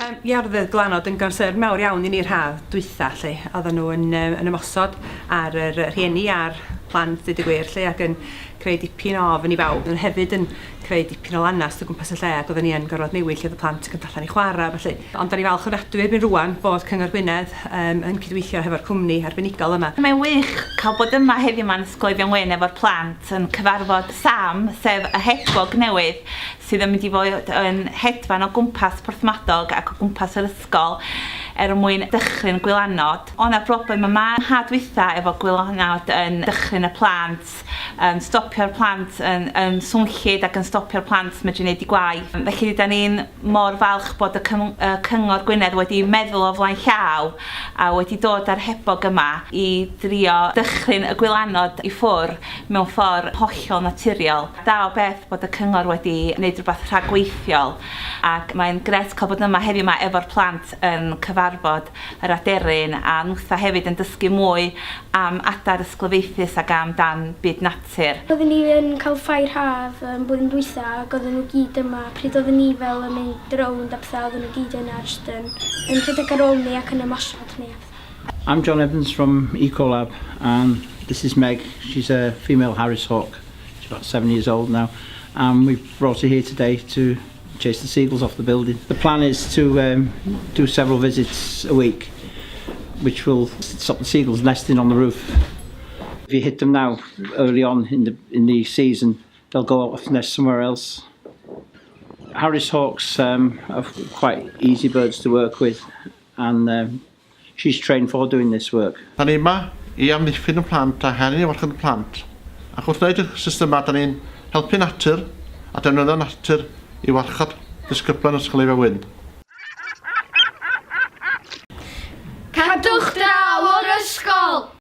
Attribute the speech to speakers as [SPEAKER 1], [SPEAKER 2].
[SPEAKER 1] Oedd y gwalanod yn gonsern mawr iawn I ni'r haf dwytha lle. Oedden nhw yn ymosod ar yr rhieni a'r plant dweud y gwir lle ac yn creu dipyn o ofn I bawb. Yn hefyd yn creu dipyn o lanast o gwmpas y lle ac oedden ni yn gorfod newid lle oedd y plant yn allan I chwarae. Felly. Ond da ni falch ofnadwy erbyn rwan bod Cyngor Gwynedd yn cydweithio hefo'r cwmni arbenigol yma.
[SPEAKER 2] Mae'n wych cael bod yma heddiw yma'n Ysgol EIfion Wyn efo'r plant yn cyfarfod Sam, sef y Hebog newydd, sydd yn mynd I fod yn hedfan o gwmpas Porthmadog ac o gwmpas yr ysgol mwyn dychryn gwylanod. O'na broblem yma ha dwytha efo gwylanod yn dychryn y plant, stopio'r plant yn swnllyd ac yn stopio'r plant medru wneud I gwaith. Felly da ni'n mor falch bod y Cyngor Gwynedd wedi meddwl o flaen llaw a wedi dod â'r hebog yma I drio dychryn y gwylanod I ffwr mewn ffordd hollol naturiol. Da o beth bod y Cyngor wedi gwneud rhywbeth rhagweithiol ac mae'n gret cael bod yma heddiw yma efo'r plant yn cyfarfod yr aderyn a nwtha hefyd yn dysgu mwy am adar ysglyfaethus ac am dan byd natur.
[SPEAKER 3] Oedden ni yn cael ffair haf blwyddyn dwytha ac oedden nhw gyd yma. Pryd oedden ni fel yn mynd rownd a pethau oedden nhw gyd yna jyst yn rhedeg ar ôl ni ac yn ymosod ni.
[SPEAKER 4] I'm John Evans from Ecolab and this is Meg. She's a female Harris hawk. She's about 7 years old now and we've brought her here today to chase the seagulls off the building. The plan is to do several visits a week which will stop the seagulls nesting on the roof. If you hit them now early on in the season they'll go off nest somewhere else. Harris hawks are quite easy birds to work with and she's trained for doing this work.
[SPEAKER 5] Da ni yma I amddiffyn y plant a henu warchod y plant. Ac wrth wneud y system yma, da ni'n helpu natur a defnyddio natur I warchod disgyblion Ysgol EIfion Wyn.
[SPEAKER 3] Cadwch draw!